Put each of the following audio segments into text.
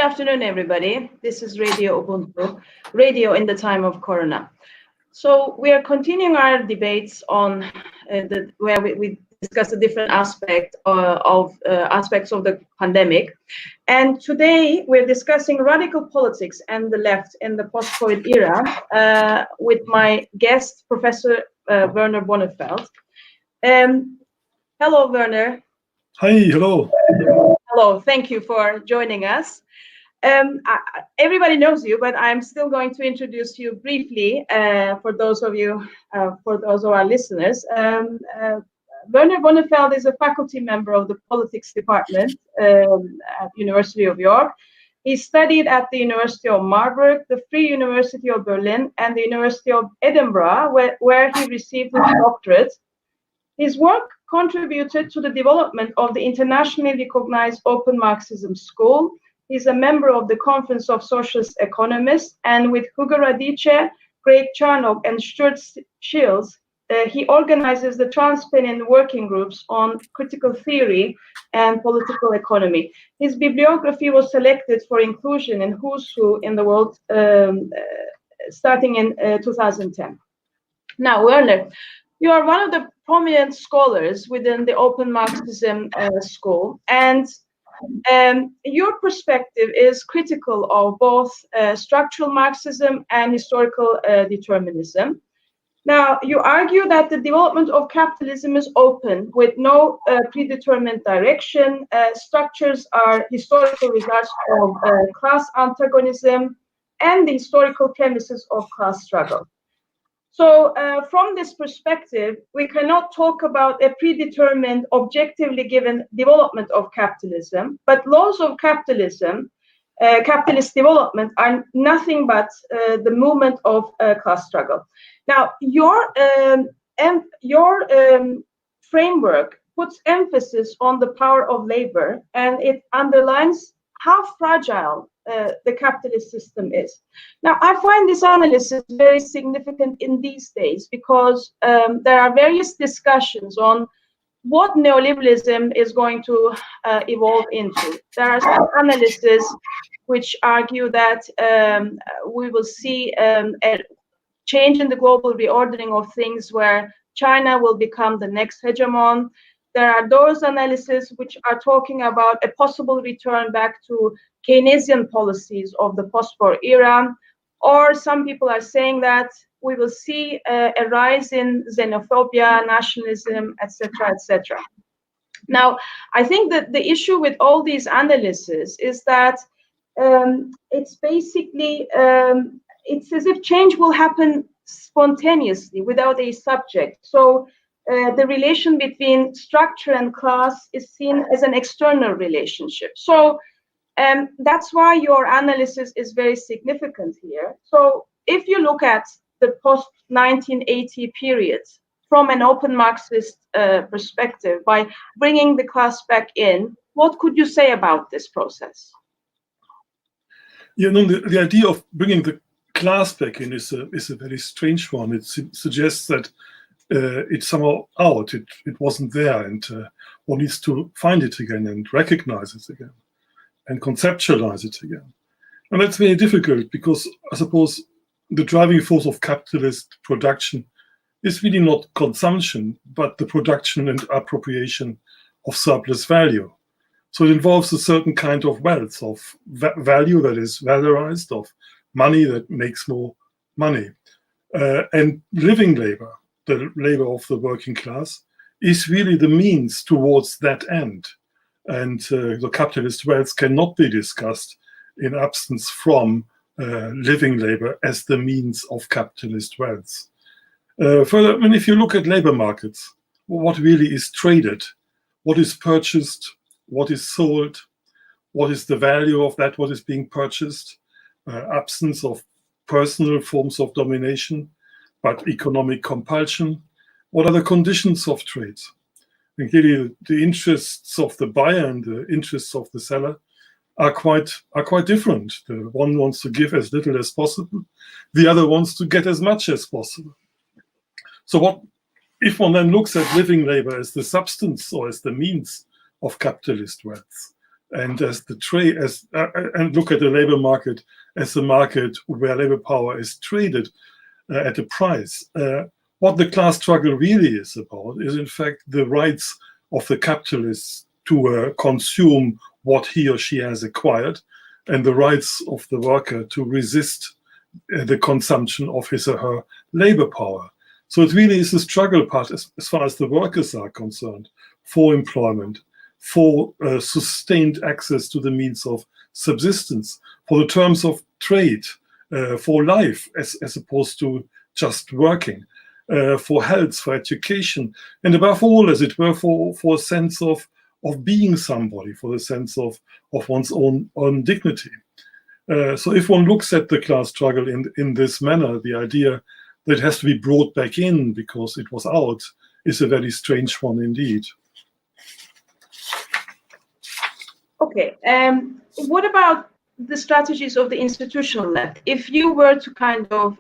afternoon, everybody. This is Radio Ubuntu, radio in the time of Corona. So we are continuing our debates on where we discuss the different aspects of the pandemic. And today we're discussing radical politics and the left in the post-COVID era with my guest, Professor Werner Bonefeld. Hello, Werner. Hi, hello. Hello, thank you for joining us. Everybody knows you, but I'm still going to introduce you briefly for those of our listeners. Werner Bonefeld is a faculty member of the politics department at University of York. He studied at the University of Marburg, the Free University of Berlin, and the University of Edinburgh, where he received his doctorate. His work contributed to the development of the internationally recognized Open Marxism school. He's a member of the Conference of Socialist Economists, and with Hugo Radice, Greig, Charnock, and Stuart, he organizes the Trans-Pennine Working Groups on critical theory and political economy. His bibliography was selected for inclusion in Who's Who in the World starting in 2010. Now, Werner, you are one of the prominent scholars within the Open Marxism school, and your perspective is critical of both structural Marxism and historical determinism. Now, you argue that the development of capitalism is open with no predetermined direction. Structures are historical results of class antagonism and the historical premises of class struggle. So from this perspective, we cannot talk about a predetermined, objectively given development of capitalism, but laws of capitalism, capitalist development are nothing but the movement of class struggle. Now, your framework puts emphasis on the power of labor, and it underlines how fragile the capitalist system is. Now, I find this analysis very significant in these days because there are various discussions on what neoliberalism is going to evolve into. There are some analyses which argue that we will see a change in the global reordering of things where China will become the next hegemon. There are those analyses which are talking about a possible return back to Keynesian policies of the post-war era, or some people are saying that we will see a rise in xenophobia, nationalism, etc., etc. Now, I think that the issue with all these analyses is that it's basically, it's as if change will happen spontaneously without a subject. So the relation between structure and class is seen as an external relationship. So that's why your analysis is very significant here. So if you look at the post-1980 period from an open Marxist perspective, by bringing the class back in, what could you say about this process? You know, the idea of bringing the class back in is a very strange one. It suggests that it's somehow out, it wasn't there, and one needs to find it again and recognize it again and conceptualize it again. And that's very difficult because I suppose the driving force of capitalist production is really not consumption, but the production and appropriation of surplus value. So it involves a certain kind of wealth, of value that is valorized, of money that makes more money. And living labor, the labor of the working class, is really the means towards that end. And the capitalist wealth cannot be discussed in absence from living labor as the means of capitalist wealth. Further, I mean, if you look at labor markets, what really is traded, what is purchased, what is sold, what is the value of that, what is being purchased, absence of personal forms of domination, but economic compulsion, what are the conditions of trade? And clearly, the interests of the buyer and the interests of the seller are quite different. The one wants to give as little as possible, the other wants to get as much as possible. So what if one then looks at living labor as the substance or as the means of capitalist wealth, and as the trade, and look at the labor market as a market where labor power is traded at a price. What the class struggle really is about is, in fact, the rights of the capitalists to consume what he or she has acquired, and the rights of the worker to resist the consumption of his or her labor power. So it really is a struggle part as far as the workers are concerned, for employment, for sustained access to the means of subsistence, for the terms of trade, for life as opposed to just working, for health, for education, and above all, as it were, for a sense of being somebody, for the sense of one's own dignity. So if one looks at the class struggle in this manner, the idea that it has to be brought back in because it was out is a very strange one indeed. Okay, what about the strategies of the institutional left? If you were to kind of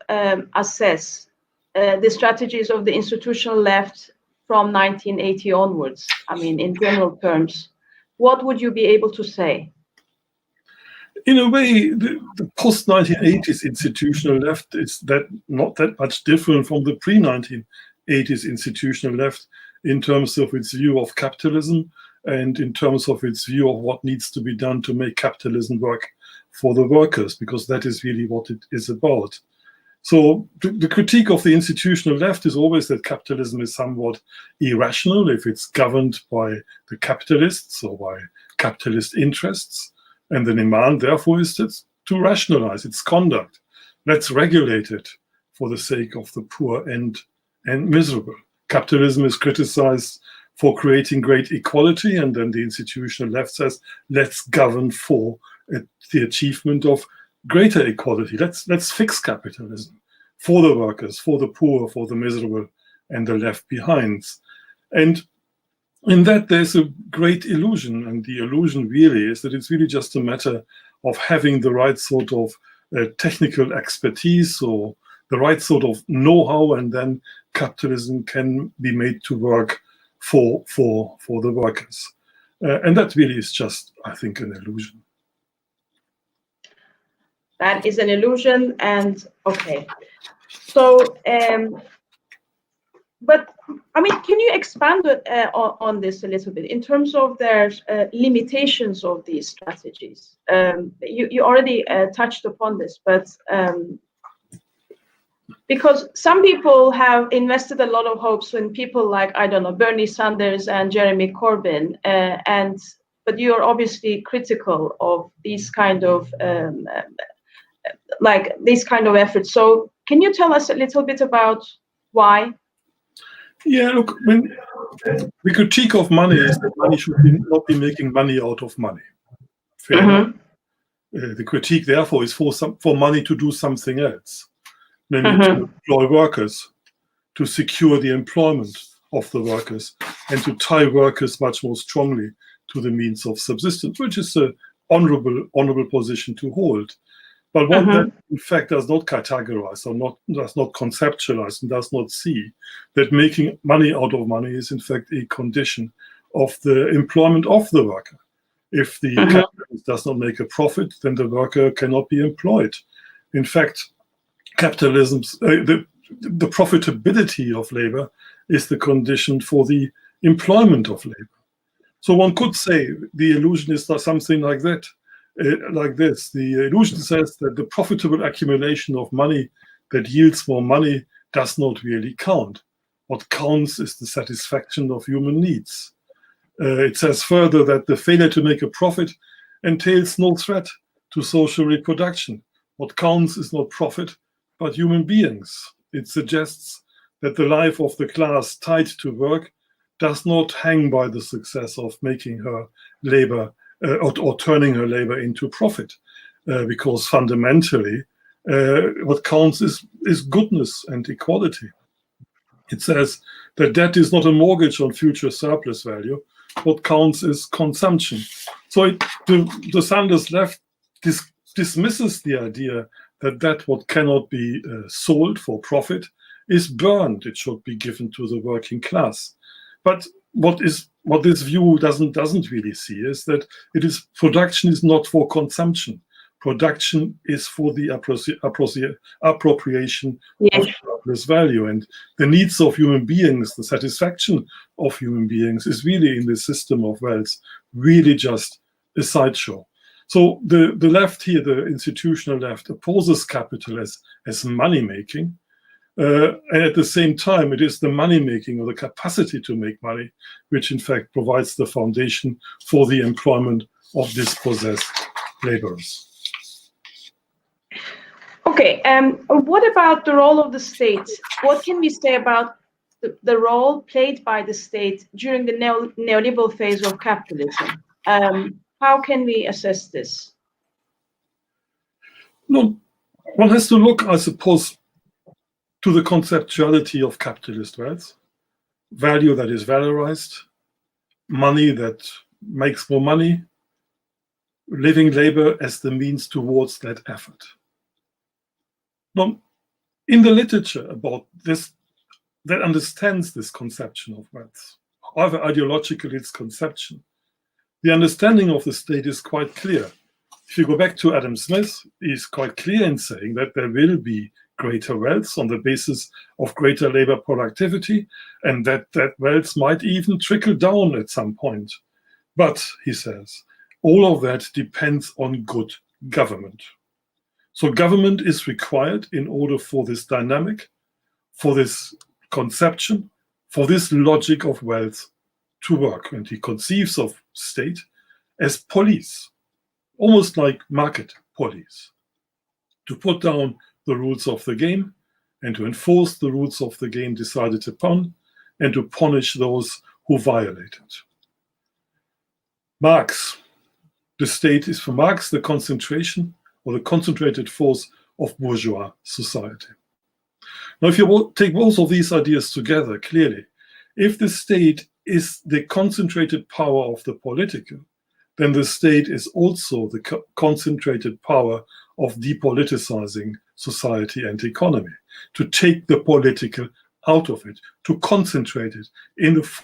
assess the strategies of the institutional left from 1980 onwards, I mean, in general terms, what would you be able to say? In a way, the post-1980s institutional left is not that much different from the pre-1980s institutional left in terms of its view of capitalism and in terms of its view of what needs to be done to make capitalism work for the workers, because that is really what it is about. So the critique of the institutional left is always that capitalism is somewhat irrational if it's governed by the capitalists or by capitalist interests. And the demand, therefore, is to rationalize its conduct. Let's regulate it for the sake of the poor and miserable. Capitalism is criticized for creating great equality, and then the institutional left says, let's govern for the achievement of greater equality. Let's fix capitalism for the workers, for the poor, for the miserable, and the left behinds. And in that, there's a great illusion, and the illusion really is that it's really just a matter of having the right sort of technical expertise or the right sort of know-how, and then capitalism can be made to work for the workers. And that really is just, I think, an illusion. That is an illusion, and okay. So, but I mean, can you expand on this a little bit in terms of their limitations of these strategies? You already touched upon this, but because some people have invested a lot of hopes in people like, I don't know, Bernie Sanders and Jeremy Corbyn, but you are obviously critical of these kind of efforts. So can you tell us a little bit about why? Yeah, look, when the critique of money is that money should not be making money out of money. Fair enough. The critique, therefore, is for money to do something else, namely to employ workers, to secure the employment of the workers, and to tie workers much more strongly to the means of subsistence, which is an honorable position to hold. But one that, in fact, does not categorize or does not conceptualize and does not see that making money out of money is, in fact, a condition of the employment of the worker. If the capitalist does not make a profit, then the worker cannot be employed. In fact, capitalism's the profitability of labor is the condition for the employment of labor. So one could say the illusion is something like that. Like this, the illusion says that the profitable accumulation of money that yields more money does not really count. What counts is the satisfaction of human needs. It says further that the failure to make a profit entails no threat to social reproduction. What counts is not profit, but human beings. It suggests that the life of the class tied to work does not hang by the success of making her labor or turning her labor into profit, because fundamentally what counts is goodness and equality. It says that debt is not a mortgage on future surplus value. What counts is consumption. So the Sanders left dismisses the idea that what cannot be sold for profit is burned. It should be given to the working class. But what this view doesn't really see is that production is not for consumption. Production is for the appropriation of surplus value, and the needs of human beings, the satisfaction of human beings, is really in the system of wealth really just a sideshow. So the left here, the institutional left, opposes capital as money making. And at the same time, it is the money making or the capacity to make money, which in fact provides the foundation for the employment of dispossessed laborers. Okay, what about the role of the state? What can we say about the role played by the state during the neoliberal phase of capitalism? How can we assess this? No, one has to look, I suppose, to the conceptuality of capitalist wealth, value that is valorized, money that makes more money, living labor as the means towards that effort. Now, in the literature about this, that understands this conception of wealth, however ideological its conception, the understanding of the state is quite clear. If you go back to Adam Smith, he's quite clear in saying that there will be greater wealth on the basis of greater labor productivity, and that wealth might even trickle down at some point. But, he says, all of that depends on good government. So government is required in order for this dynamic, for this conception, for this logic of wealth to work. And he conceives of state as police, almost like market police, to put down the rules of the game and to enforce the rules of the game decided upon and to punish those who violate it. Marx, the state is for Marx the concentration or the concentrated force of bourgeois society. Now, if you take both of these ideas together, clearly, if the state is the concentrated power of the political, then the state is also the concentrated power of depoliticizing society and economy, to take the political out of it, to concentrate it in the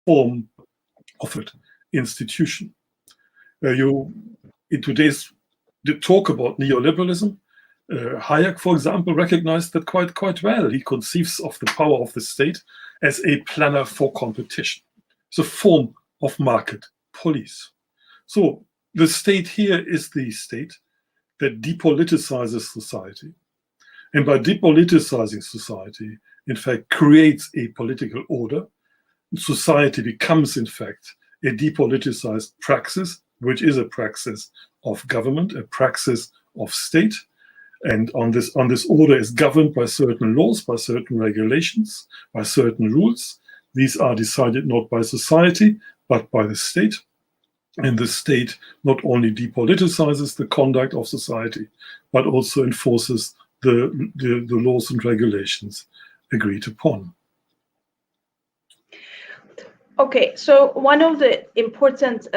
form of an institution. In today's talk about neoliberalism, Hayek, for example, recognized that quite well. He conceives of the power of the state as a planner for competition. It's a form of market police. So the state here is the state that depoliticizes society. And by depoliticizing society, in fact, creates a political order. Society becomes, in fact, a depoliticized praxis, which is a praxis of government, a praxis of state. And on this order is governed by certain laws, by certain regulations, by certain rules. These are decided not by society, but by the state. And the state not only depoliticizes the conduct of society, but also enforces the laws and regulations agreed upon. Okay, so one of the important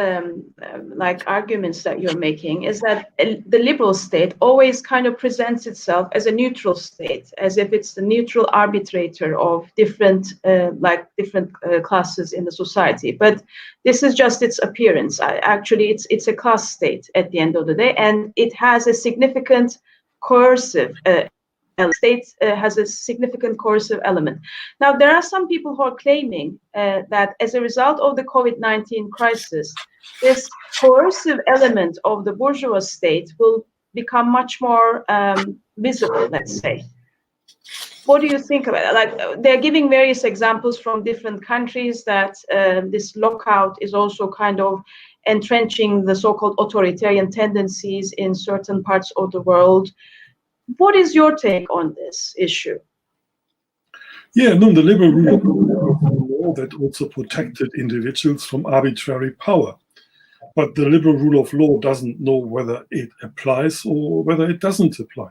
arguments that you're making is that the liberal state always kind of presents itself as a neutral state, as if it's the neutral arbitrator of different classes in the society. But this is just its appearance. Actually, it's a class state at the end of the day, and it has a significant coercive state has a significant coercive element. Now, there are some people who are claiming that as a result of the COVID-19 crisis, this coercive element of the bourgeois state will become much more visible, let's say. What do you think about it? Like, they're giving various examples from different countries that this lockout is also kind of entrenching the so-called authoritarian tendencies in certain parts of the world. What is your take on this issue? Yeah, no, the liberal rule of law that also protected individuals from arbitrary power. But the liberal rule of law doesn't know whether it applies or whether it doesn't apply,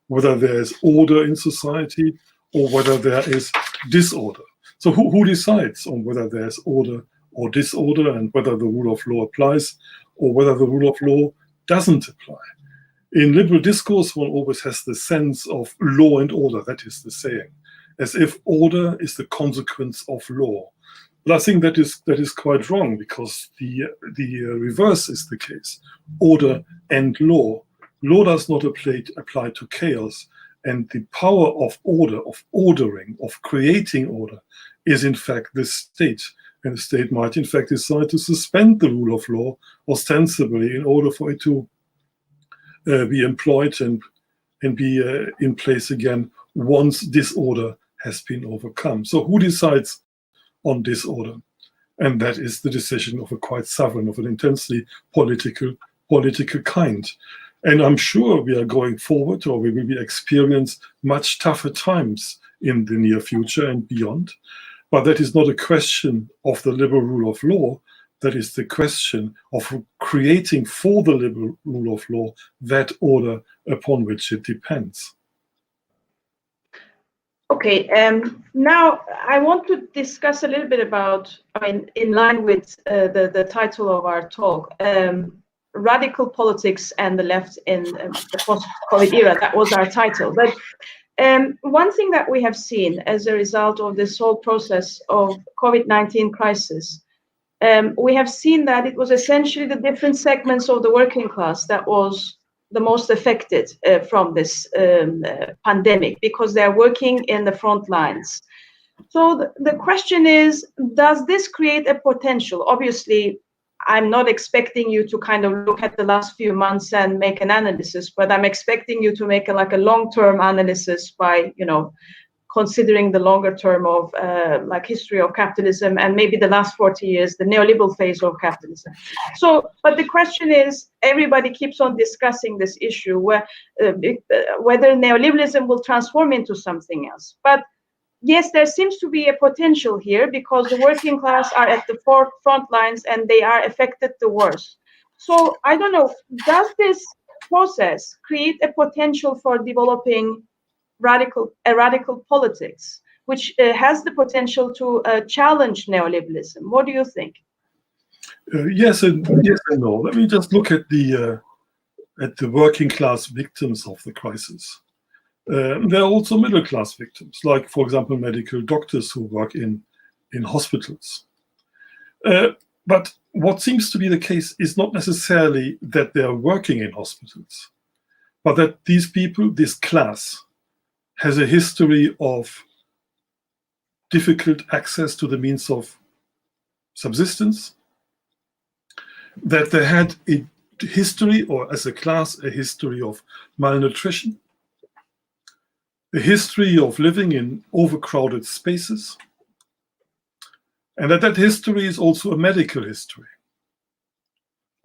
whether there is order in society or whether there is disorder. So who decides on whether there's order or disorder and whether the rule of law applies or whether the rule of law doesn't apply? In liberal discourse, one always has the sense of law and order, that is the saying, as if order is the consequence of law. But I think that is quite wrong, because the reverse is the case. Order and law. Law does not apply to chaos, and the power of order, of ordering, of creating order, is in fact the state. And the state might in fact decide to suspend the rule of law ostensibly in order for it to be employed and be in place again once disorder has been overcome. So who decides on disorder? And that is the decision of a quite sovereign, of an intensely political kind. And I'm sure we are going forward, or we will experience much tougher times in the near future and beyond. But that is not a question of the liberal rule of law. That is the question of creating for the liberal rule of law that order upon which it depends. Okay, now I want to discuss a little bit about, in line with the title of our talk, radical politics and the left in the post-COVID era. That was our title. But one thing that we have seen as a result of this whole process of COVID-19 crisis, we have seen that it was essentially the different segments of the working class that was the most affected from this pandemic, because they're working in the front lines. So the question is, does this create a potential? Obviously, I'm not expecting you to kind of look at the last few months and make an analysis, but I'm expecting you to make a long-term analysis by, considering the longer term of history of capitalism and maybe the last 40 years, the neoliberal phase of capitalism. So, but the question is, everybody keeps on discussing this issue whether neoliberalism will transform into something else. But yes, there seems to be a potential here, because the working class are at the front lines and they are affected the worst. So I don't know, does this process create a potential for developing radical politics, which has the potential to challenge neoliberalism? What do you think? Yes and no. Let me just look at the working class victims of the crisis. There are also middle class victims, like, for example, medical doctors who work in hospitals. But what seems to be the case is not necessarily that they are working in hospitals, but that these people, this class, has a history of difficult access to the means of subsistence, that they had a history, or as a class, a history of malnutrition, a history of living in overcrowded spaces, and that history is also a medical history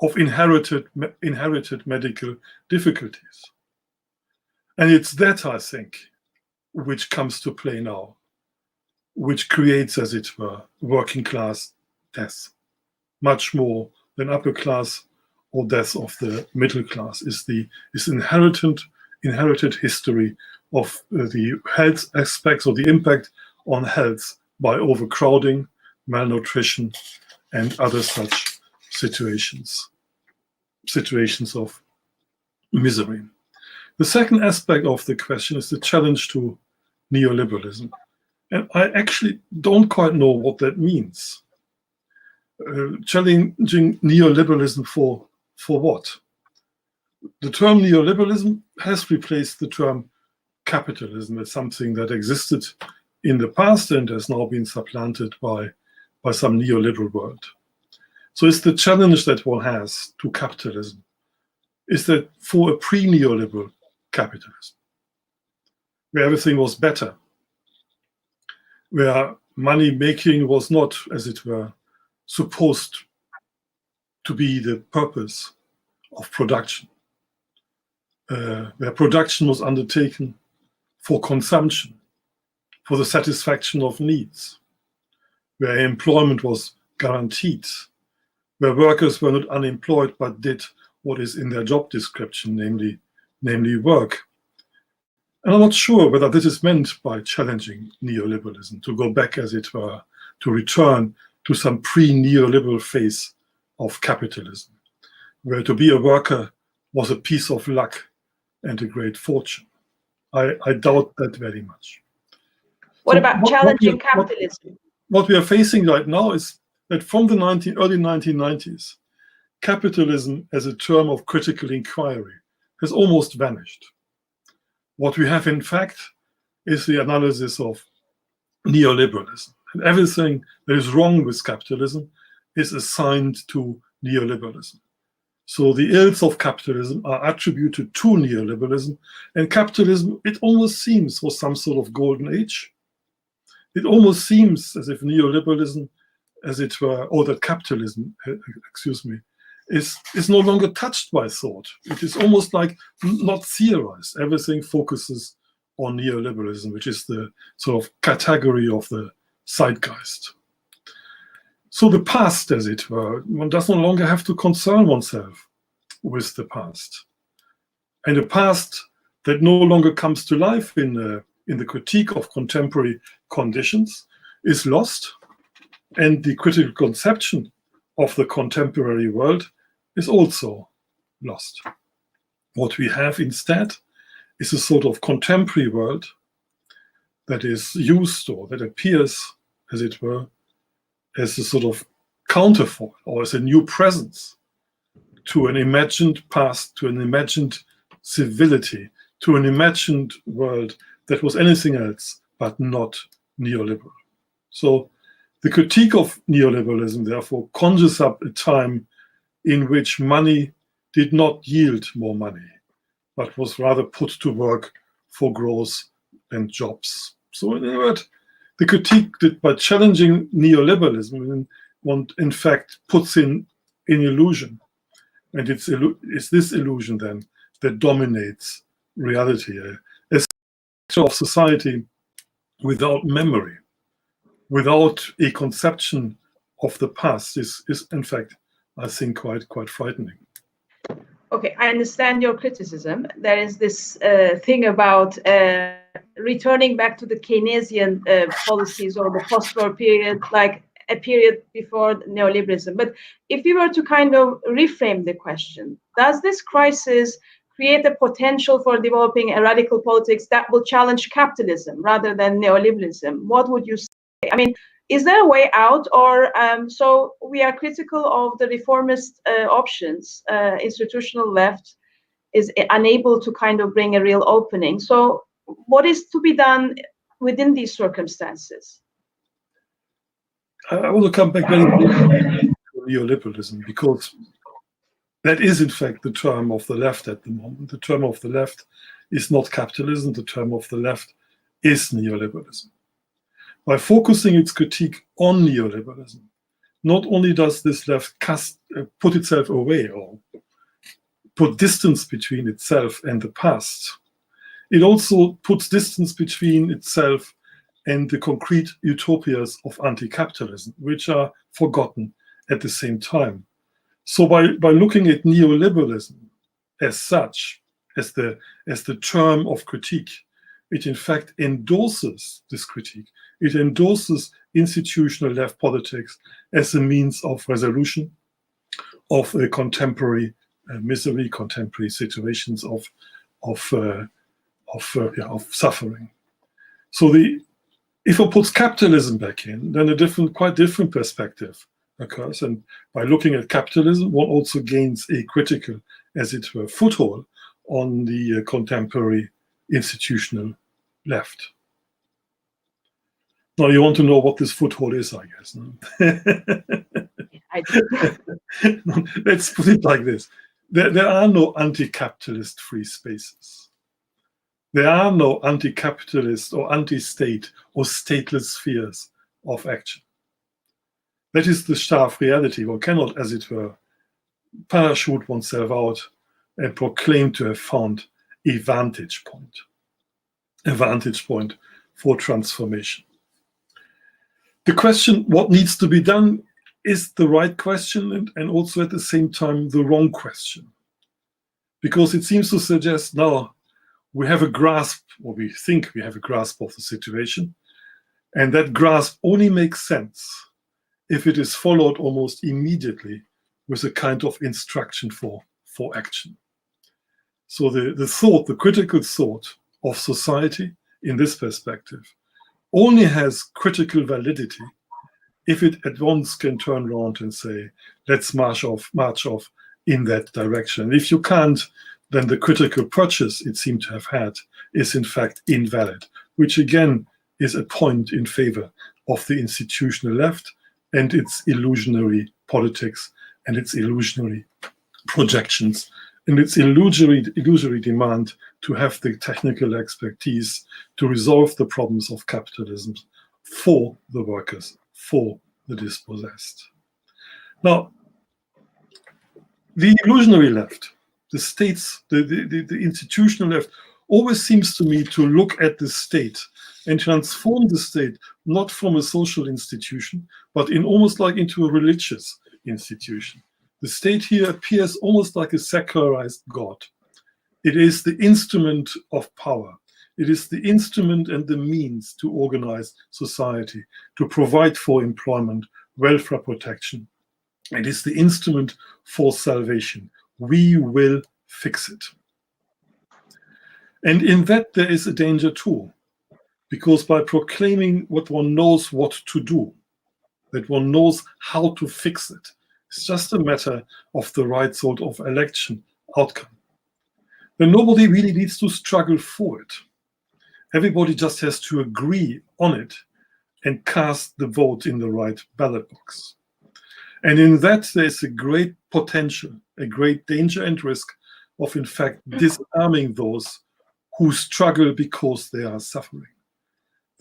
of inherited medical difficulties. And it's that, I think, which comes to play now, which creates, as it were, working class death, much more than upper class or death of the middle class, is inherited history of the health aspects, or the impact on health by overcrowding, malnutrition, and other such situations of misery. The second aspect of the question is the challenge to neoliberalism. And I actually don't quite know what that means. Challenging neoliberalism for what? The term neoliberalism has replaced the term capitalism as something that existed in the past and has now been supplanted by some neoliberal word. So it's the challenge that one has to capitalism, is that for a pre-neoliberal capitalism, where everything was better, where money making was not, as it were, supposed to be the purpose of production, where production was undertaken for consumption, for the satisfaction of needs, where employment was guaranteed, where workers were not unemployed but did what is in their job description, namely work. And I'm not sure whether this is meant by challenging neoliberalism, to go back, as it were, to return to some pre-neoliberal phase of capitalism, where to be a worker was a piece of luck and a great fortune. I doubt that very much. What about challenging capitalism? what we are facing right now is that from the early 1990s, capitalism as a term of critical inquiry has almost vanished. What we have, in fact, is the analysis of neoliberalism. And everything that is wrong with capitalism is assigned to neoliberalism. So the ills of capitalism are attributed to neoliberalism, and capitalism, it almost seems, was some sort of golden age. It almost seems as if neoliberalism, as it were, or that capitalism, excuse me, is no longer touched by thought. It is almost like not theorized. Everything focuses on neoliberalism, which is the sort of category of the zeitgeist. So the past, as it were, one does no longer have to concern oneself with the past. And a past that no longer comes to life in the critique of contemporary conditions is lost, and the critical conception of the contemporary world is also lost. What we have instead is a sort of contemporary world that is used, or that appears, as it were, as a sort of counterfoil or as a new presence to an imagined past, to an imagined civility, to an imagined world that was anything else but not neoliberal. So the critique of neoliberalism, therefore, conjures up a time in which money did not yield more money, but was rather put to work for growth and jobs. So in other words, the critique that by challenging neoliberalism, one in fact puts in illusion. And it's this illusion then that dominates reality. A structure of society without memory, without a conception of the past is in fact, I think, quite frightening. Okay, I understand your criticism. There is this thing about returning back to the Keynesian policies or the post-war period, like a period before neoliberalism. But if we were to kind of reframe the question, does this crisis create a potential for developing a radical politics that will challenge capitalism rather than neoliberalism? What would you say? I mean, is there a way out, or so we are critical of the reformist options? Institutional left is unable to kind of bring a real opening. So what is to be done within these circumstances? I want to come back very briefly to neoliberalism, because that is in fact the term of the left at the moment. The term of the left is not capitalism. The term of the left is neoliberalism. By focusing its critique on neoliberalism, not only does this left put itself away or put distance between itself and the past, it also puts distance between itself and the concrete utopias of anti-capitalism, which are forgotten at the same time. So by looking at neoliberalism as such, as the term of critique, it in fact endorses this critique. It endorses institutional left politics as a means of resolution of a contemporary misery, contemporary situations of suffering. So if one puts capitalism back in, then a quite different perspective occurs. And by looking at capitalism, one also gains a critical, as it were, foothold on the contemporary institutional left. Now you want to know what this foothold is, I guess. No? I do. Let's put it like this. There are no anti-capitalist free spaces. There are no anti-capitalist or anti-state or stateless spheres of action. That is the stark reality. One cannot, as it were, parachute oneself out and proclaim to have found a vantage point for transformation. The question, what needs to be done, is the right question and also at the same time the wrong question. Because it seems to suggest now we have a grasp, or we think we have a grasp of the situation, and that grasp only makes sense if it is followed almost immediately with a kind of instruction for action. So the critical thought of society in this perspective only has critical validity if it at once can turn around and say, let's march off in that direction. If you can't, then the critical purchase it seemed to have had is in fact invalid, which again is a point in favor of the institutional left and its illusionary politics and its illusionary projections and its illusory demand to have the technical expertise to resolve the problems of capitalism for the workers, for the dispossessed. Now, the illusionary left, the states, the institutional left, always seems to me to look at the state and transform the state not from a social institution, but in almost like into a religious institution. The state here appears almost like a secularized god. It is the instrument of power. It is the instrument and the means to organize society, to provide for employment, welfare protection. It is the instrument for salvation. We will fix it. And in that there is a danger too, because by proclaiming what one knows what to do, that one knows how to fix it, it's just a matter of the right sort of election outcome. Then nobody really needs to struggle for it. Everybody just has to agree on it and cast the vote in the right ballot box. And in that, there's a great potential, a great danger and risk of, in fact, disarming those who struggle because they are suffering.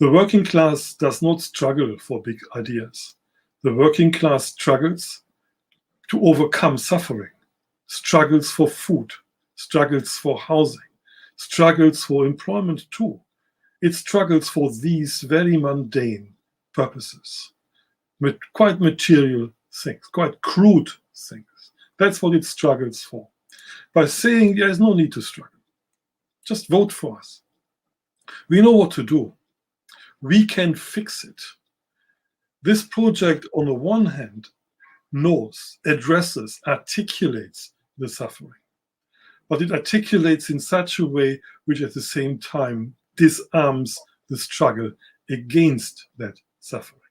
The working class does not struggle for big ideas. The working class struggles to overcome suffering, struggles for food, struggles for housing, struggles for employment too. It struggles for these very mundane purposes, with quite material things, quite crude things. That's what it struggles for. By saying there is no need to struggle, just vote for us. We know what to do. We can fix it. This project, on the one hand, knows, addresses, articulates the suffering, but it articulates in such a way which at the same time disarms the struggle against that suffering.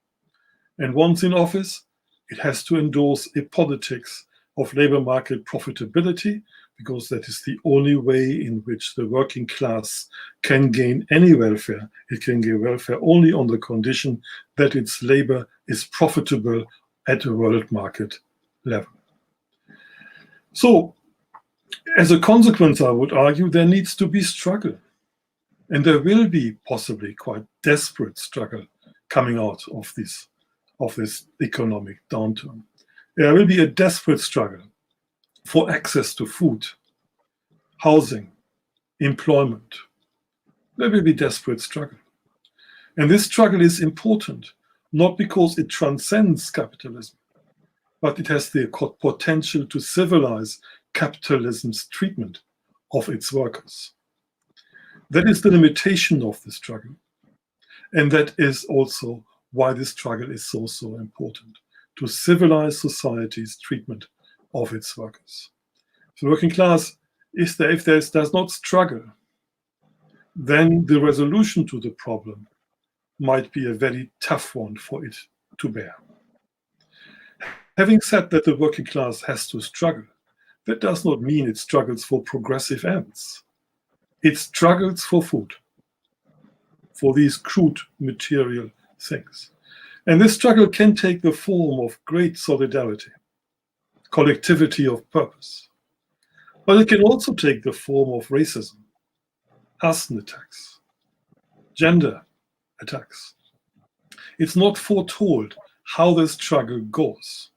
And once in office, it has to endorse a politics of labor market profitability, because that is the only way in which the working class can gain any welfare. It can gain welfare only on the condition that its labor is profitable at a world market level. So, as a consequence, I would argue, there needs to be struggle. And there will be possibly quite desperate struggle coming out of this economic downturn. There will be a desperate struggle for access to food, housing, employment. There will be desperate struggle. And this struggle is important, not because it transcends capitalism, but it has the potential to civilize capitalism's treatment of its workers. That is the limitation of the struggle. And that is also why this struggle is so important, to civilize society's treatment of its workers. So the working class, if there does not struggle, then the resolution to the problem might be a very tough one for it to bear. Having said that the working class has to struggle, that does not mean it struggles for progressive ends. It struggles for food, for these crude material things. And this struggle can take the form of great solidarity, collectivity of purpose. But it can also take the form of racism, arson attacks, gender attacks. It's not foretold how the struggle goes.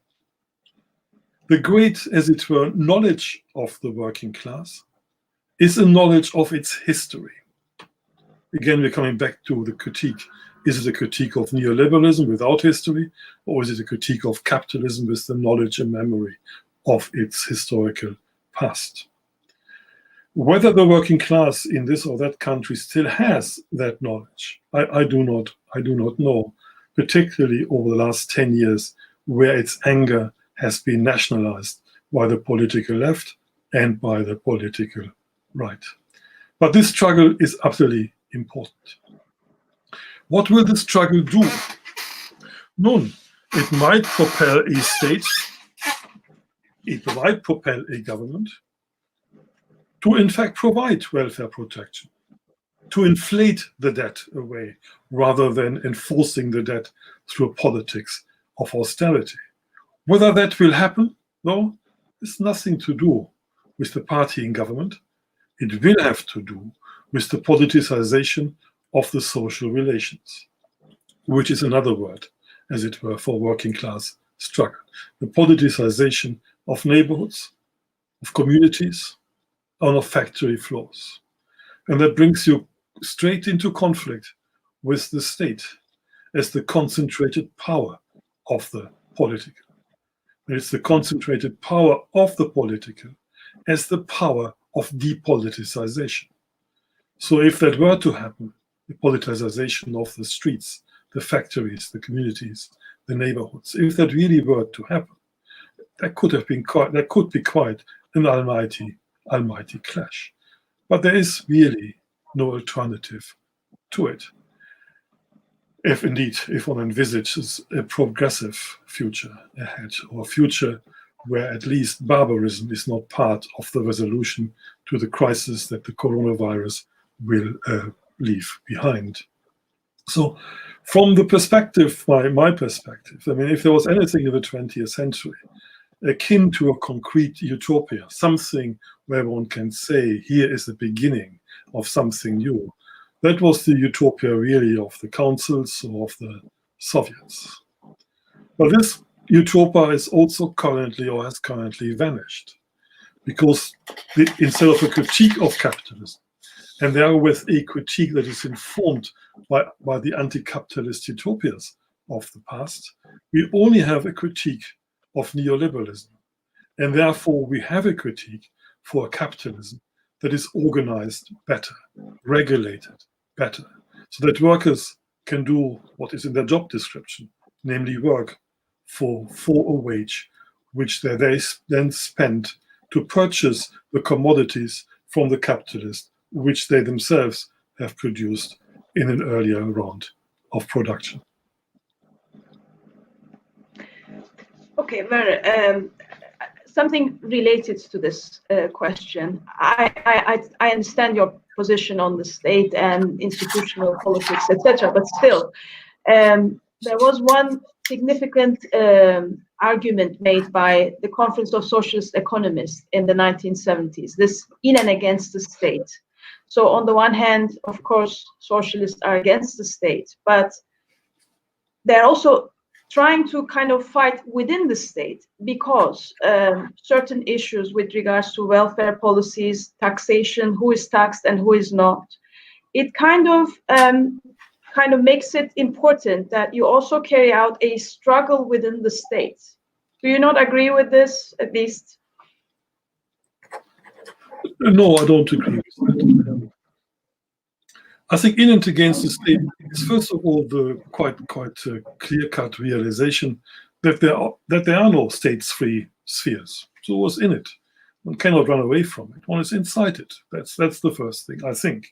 The great, as it were, knowledge of the working class is a knowledge of its history. Again, we're coming back to the critique. Is it a critique of neoliberalism without history, or is it a critique of capitalism with the knowledge and memory of its historical past? Whether the working class in this or that country still has that knowledge, I do not know, particularly over the last 10 years, where its anger has been nationalized by the political left and by the political right. But this struggle is utterly important. What will the struggle do? Nun, It might propel a state, it might propel a government to in fact provide welfare protection, to inflate the debt away rather than enforcing the debt through politics of austerity. Whether that will happen, though, has nothing to do with the party in government. It will have to do with the politicization of the social relations, which is another word, as it were, for working class struggle. The politicization of neighborhoods, of communities, and of factory floors. And that brings you straight into conflict with the state as the concentrated power of the political. And it's the concentrated power of the political as the power of depoliticization. So if that were to happen, the politicization of the streets, the factories, the communities, the neighborhoods, if that really were to happen, that could be quite an almighty clash. But there is really no alternative to it. If one envisages a progressive future ahead, or a future where at least barbarism is not part of the resolution to the crisis that the coronavirus will leave behind. So from the perspective, my perspective, I mean, if there was anything in the 20th century akin to a concrete utopia, something where one can say, here is the beginning of something new, that was the utopia really of the councils or of the Soviets. But this utopia is also currently, or has currently vanished, because instead of a critique of capitalism, and therewith a critique that is informed by the anti-capitalist utopias of the past, we only have a critique of neoliberalism. And therefore we have a critique for a capitalism that is organized better, regulated better, so that workers can do what is in their job description, namely work for a wage, which they then spend to purchase the commodities from the capitalist, which they themselves have produced in an earlier round of production. Okay, Werner, something related to this question. I understand your position on the state and institutional politics, etc. But still, there was one significant argument made by the Conference of Socialist Economists in the 1970s, this in and against the state. So on the one hand, of course, socialists are against the state, but they're also trying to kind of fight within the state because certain issues with regards to welfare policies, taxation, who is taxed and who is not, it kind of makes it important that you also carry out a struggle within the state. Do you not agree with this, at least? No, I don't agree with that. I think in and against the state is first of all the quite clear-cut realization that there are no states-free spheres. So what's in it? One cannot run away from it. One is inside it. That's the first thing, I think.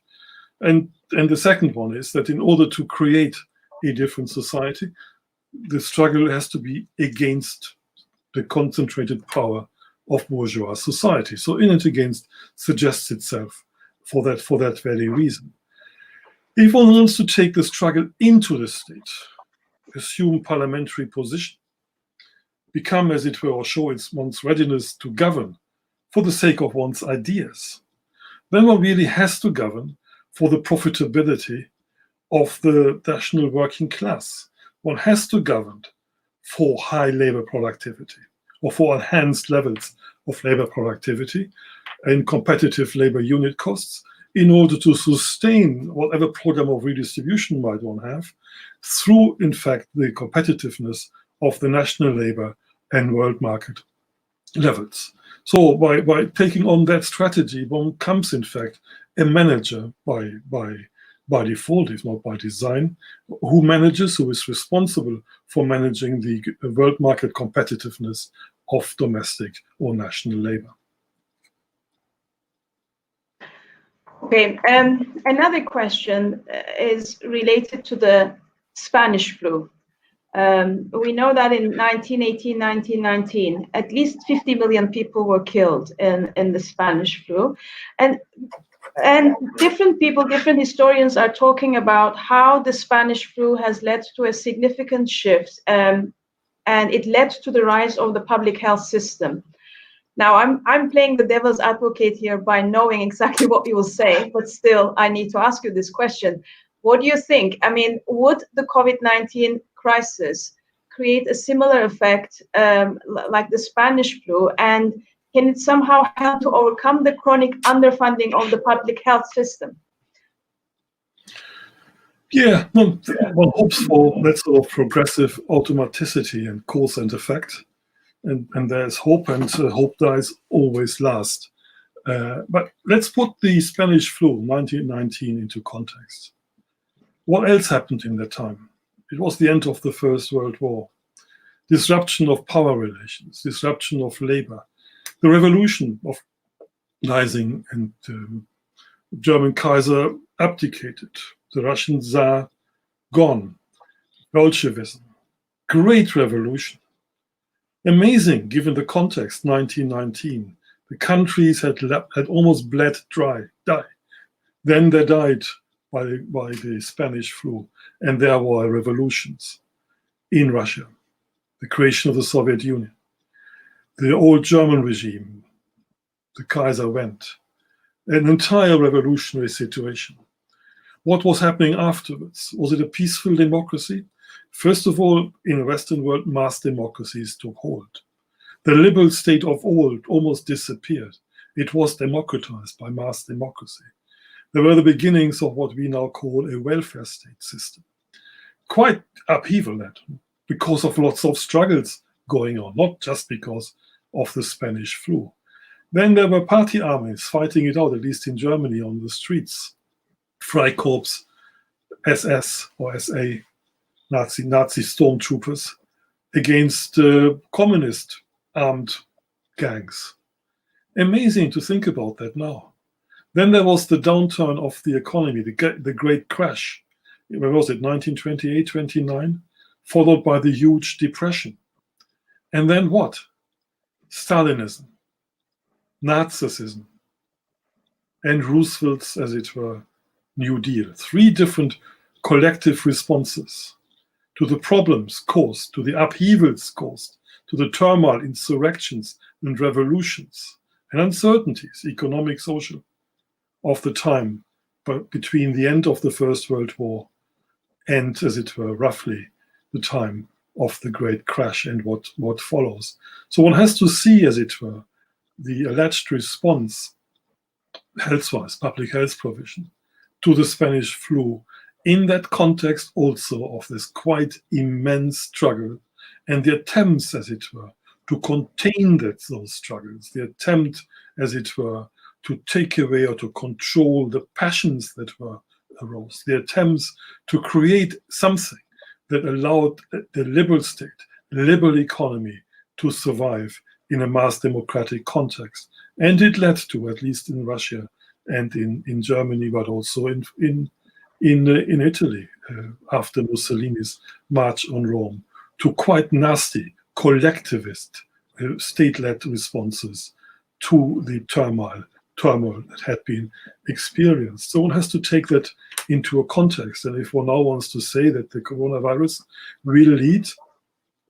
And the second one is that in order to create a different society, the struggle has to be against the concentrated power of bourgeois society. So in and against suggests itself for that very reason. If one wants to take the struggle into the state, assume parliamentary position, become, as it were, or show one's readiness to govern for the sake of one's ideas, then one really has to govern for the profitability of the national working class. One has to govern for high labor productivity or for enhanced levels of labor productivity and competitive labor unit costs in order to sustain whatever program of redistribution might one have through, in fact, the competitiveness of the national labor and world market levels. So by taking on that strategy, one becomes, in fact, a manager by default, if not by design, who is responsible for managing the world market competitiveness of domestic or national labor. Okay, another question is related to the Spanish flu. We know that in 1918, 1919, at least 50 million people were killed in the Spanish flu. And different people, different historians are talking about how the Spanish flu has led to a significant shift, and it led to the rise of the public health system. Now, I'm playing the devil's advocate here by knowing exactly what you will say, but still, I need to ask you this question. What do you think? I mean, would the COVID-19 crisis create a similar effect like the Spanish flu? And can it somehow help to overcome the chronic underfunding of the public health system? Yeah, one hopes for that sort of progressive automaticity and cause and effect. And there's hope, and hope dies always last. But let's put the Spanish flu, 1919, into context. What else happened in that time? It was the end of the First World War. Disruption of power relations, disruption of labor, the revolution of Rising, and the German Kaiser abdicated, the Russian Tsar gone, Bolshevism, great revolution. Amazing, given the context, 1919. The countries had almost bled dry, died. Then they died by the Spanish flu, and there were revolutions in Russia, the creation of the Soviet Union, the old German regime, the Kaiser went, an entire revolutionary situation. What was happening afterwards? Was it a peaceful democracy? First of all, in the Western world, mass democracies took hold. The liberal state of old almost disappeared. It was democratized by mass democracy. There were the beginnings of what we now call a welfare state system. Quite upheaval that, because of lots of struggles going on, not just because of the Spanish flu. Then there were party armies fighting it out, at least in Germany, on the streets. Freikorps, SS or SA, Nazi stormtroopers against communist armed gangs. Amazing to think about that now. Then there was the downturn of the economy, the great crash. Where was it, 1928, 29? Followed by the huge depression. And then what? Stalinism, Nazism, and Roosevelt's, as it were, New Deal. Three different collective responses to the problems caused, to the upheavals caused, to the turmoil, insurrections, and revolutions, and uncertainties, economic, social, of the time, but between the end of the First World War and, as it were, roughly the time of the great crash and what follows. So one has to see, as it were, the alleged response, health-wise, public health provision, to the Spanish flu in that context also of this quite immense struggle and the attempts, as it were, to contain those struggles, the attempt, as it were, to take away or to control the passions that arose, the attempts to create something that allowed the liberal state, liberal economy to survive in a mass democratic context. And it led to, at least in Russia and in Germany, but also in Italy, after Mussolini's march on Rome, to quite nasty collectivist state-led responses to the turmoil that had been experienced. So one has to take that into a context. And if one now wants to say that the coronavirus will lead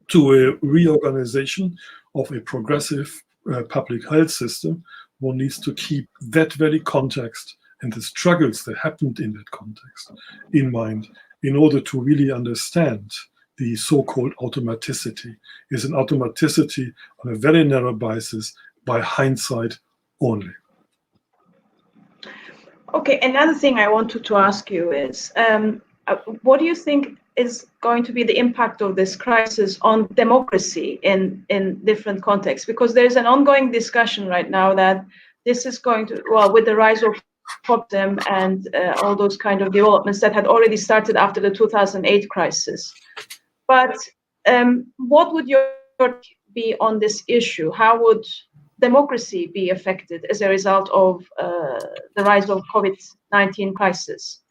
to a reorganization of a progressive public health system, one needs to keep that very context and the struggles that happened in that context in mind in order to really understand the so-called automaticity. Is an automaticity on a very narrow basis by hindsight only. Okay, another thing I wanted to ask you is, what do you think is going to be the impact of this crisis on democracy in different contexts? Because there's an ongoing discussion right now that this is going to, well, with the rise of populism and all those kind of developments that had already started after the 2008 crisis. But what would your be on this issue? How would democracy be affected as a result of the rise of COVID-19 crisis?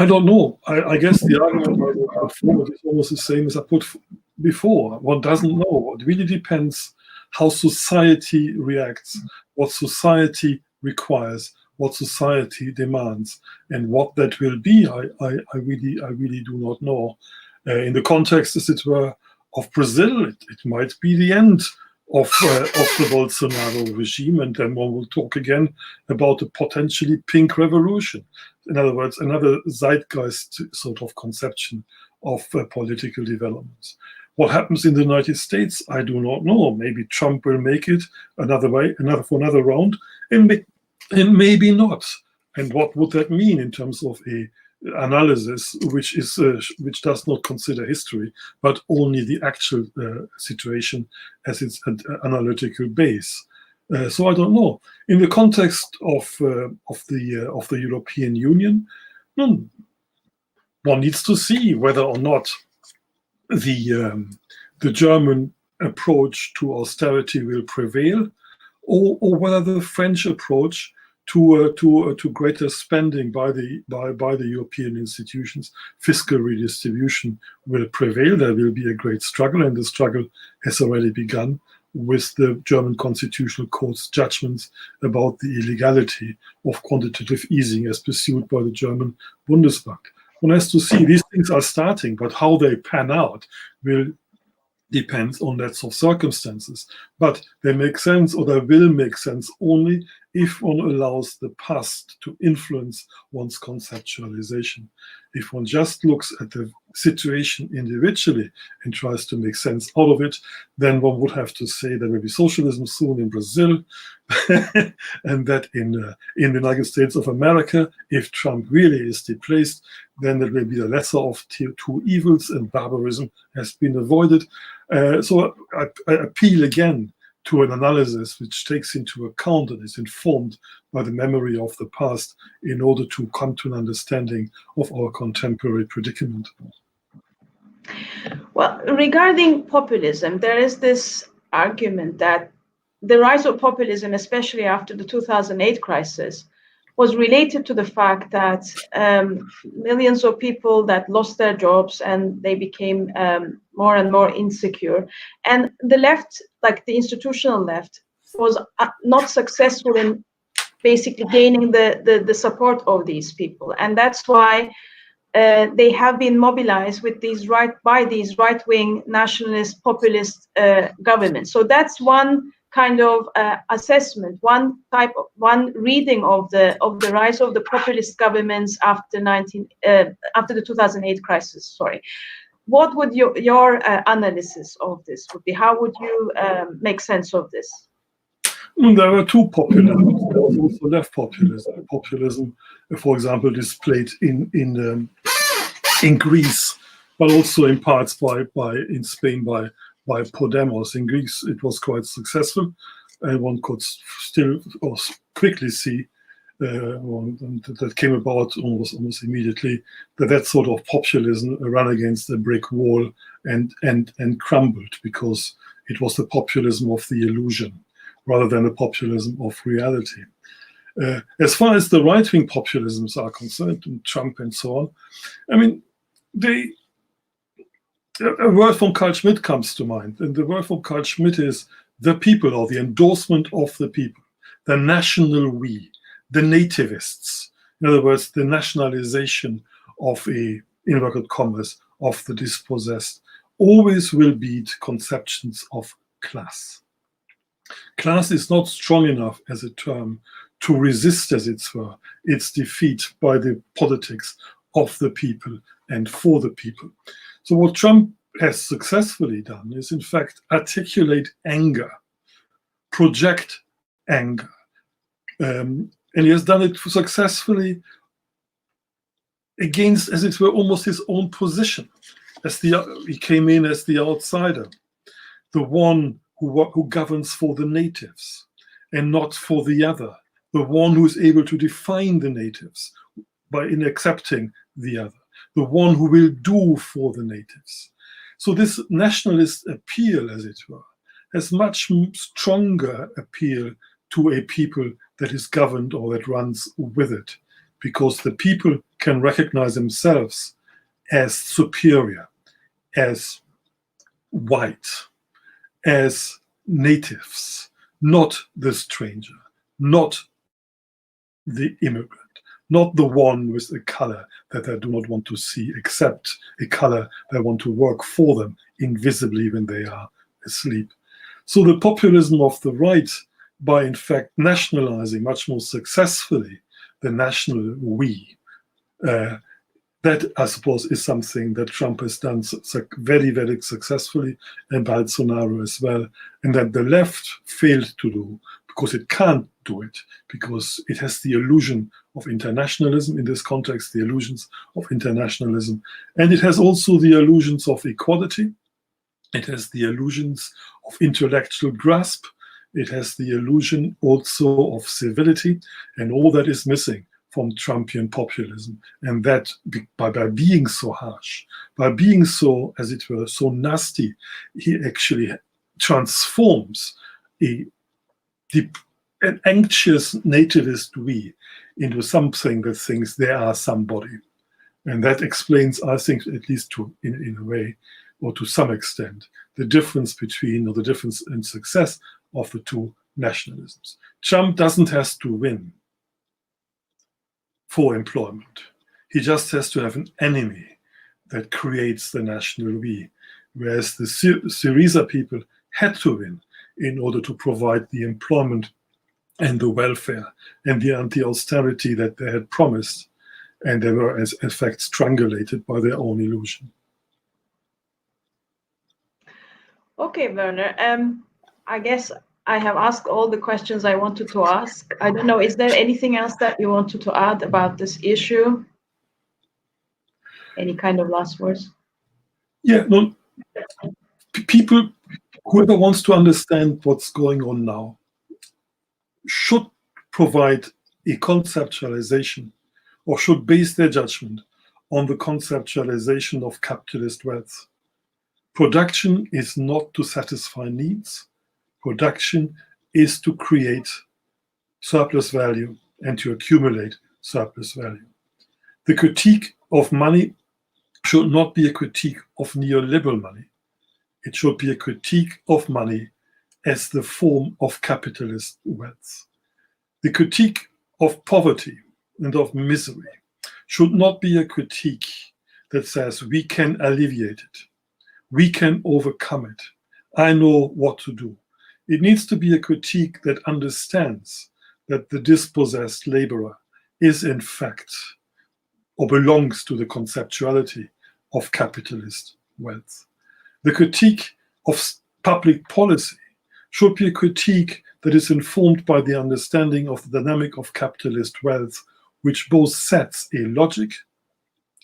I don't know. I guess the argument I will put forward is almost the same as I put before. One doesn't know. It really depends how society reacts, what society requires, what society demands, and what that will be. I really do not know. In the context, as it were, of Brazil, it might be the end of the Bolsonaro regime, and then one will talk again about a potentially pink revolution. In other words, another zeitgeist sort of conception of political developments. What happens in the United States, I do not know. Maybe Trump will make it another round, and maybe not. And what would that mean in terms of a analysis which does not consider history, but only the actual situation as its analytical base? So I don't know. In the context of the European Union, one needs to see whether or not the German approach to austerity will prevail, or whether the French approach to greater spending by the European institutions, fiscal redistribution, will prevail. There will be a great struggle, and the struggle has already begun with the German Constitutional Court's judgments about the illegality of quantitative easing as pursued by the German Bundesbank. One has to see, these things are starting, but how they pan out will depend on lots of circumstances. But they make sense, or they will make sense, only if one allows the past to influence one's conceptualization. If one just looks at the situation individually and tries to make sense out of it, then one would have to say there will be socialism soon in Brazil, and that in the United States of America, if Trump really is displaced, then there will be the lesser of two evils, and barbarism has been avoided. So I appeal again to an analysis which takes into account and is informed by the memory of the past in order to come to an understanding of our contemporary predicament. Well, regarding populism, there is this argument that the rise of populism, especially after the 2008 crisis, was related to the fact that millions of people that lost their jobs and they became more and more insecure. And the left, like the institutional left, was not successful in basically gaining the support of these people. And that's why they have been mobilized with these right-wing nationalist populist governments. So that's one kind of assessment, one reading of the rise of the populist governments after the 2008 crisis. Sorry, what would your analysis of this would be? How would you make sense of this? There were two populisms. There was also left populism. Populism, for example, displayed in Greece, but also in parts in Spain by Podemos. In Greece, it was quite successful, and one could still quickly see that came about almost immediately that sort of populism ran against a brick wall and crumbled, because it was the populism of the illusion rather than the populism of reality. As far as the right-wing populisms are concerned, and Trump and so on, I mean, a word from Carl Schmitt comes to mind, and the word from Carl Schmitt is the people, or the endorsement of the people, the national we, the nativists. In other words, the nationalization of in inverted commas, of the dispossessed, always will beat conceptions of class. Class is not strong enough as a term to resist, as it were, its defeat by the politics of the people and for the people. So what Trump has successfully done is, in fact, articulate anger, project anger. And he has done it successfully against, as it were, almost his own position. He came in as the outsider, the one who governs for the natives and not for the other, the one who is able to define the natives in accepting the other, the one who will do for the natives. So this nationalist appeal, as it were, has much stronger appeal to a people that is governed or that runs with it because the people can recognize themselves as superior, as white, as natives, not the stranger, not the immigrant, not the one with a color that I do not want to see, except a color that want to work for them invisibly when they are asleep. So the populism of the right, by in fact nationalizing much more successfully the national we, that I suppose is something that Trump has done very, very successfully, and Bolsonaro as well, and that the left failed to do because it can't do it, because it has the illusion of internationalism in this context, the illusions of internationalism, and it has also the illusions of equality. It has the illusions of intellectual grasp. It has the illusion also of civility, and all that is missing from Trumpian populism. And that by being so harsh, by being so, as it were, so nasty, he actually transforms an anxious nativist we into something that thinks they are somebody. And that explains, I think, at least in a way, or to some extent, the difference between, or the difference in success of the two nationalisms. Trump doesn't have to win for employment. He just has to have an enemy that creates the national we, whereas the Syriza people had to win in order to provide the employment and the welfare and the anti-austerity that they had promised, and they were, as in fact, strangulated by their own illusion. Okay, Werner. I guess I have asked all the questions I wanted to ask. I don't know, is there anything else that you wanted to add about this issue? Any kind of last words? Yeah, no, people, whoever wants to understand what's going on now, should provide a conceptualization, or should base their judgment on the conceptualization of capitalist wealth. Production is not to satisfy needs. Production is to create surplus value and to accumulate surplus value. The critique of money should not be a critique of neoliberal money. It should be a critique of money as the form of capitalist wealth. The critique of poverty and of misery should not be a critique that says we can alleviate it, we can overcome it, I know what to do. It needs to be a critique that understands that the dispossessed laborer is in fact, or belongs to the conceptuality of capitalist wealth. The critique of public policy should be a critique that is informed by the understanding of the dynamic of capitalist wealth, which both sets a logic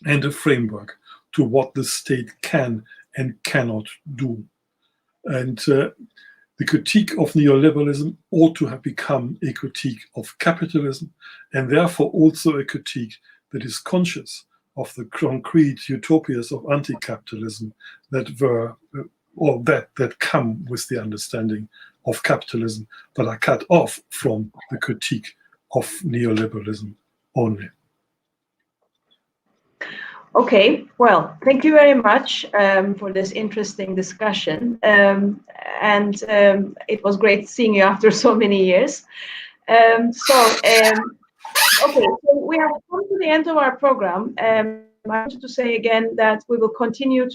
and a framework to what the state can and cannot do. And the critique of neoliberalism ought to have become a critique of capitalism, and therefore also a critique that is conscious of the concrete utopias of anti-capitalism that were, or that come with the understanding of capitalism, but are cut off from the critique of neoliberalism only. Okay, well, thank you very much for this interesting discussion. It was great seeing you after so many years. Okay, so we have come to the end of our program. I wanted to say again that we will continue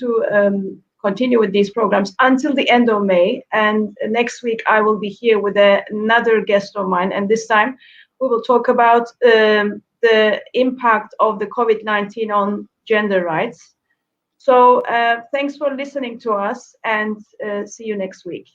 with these programs until the end of May. And next week, I will be here with another guest of mine. And this time, we will talk about the impact of the COVID-19 on gender rights. So thanks for listening to us, and see you next week.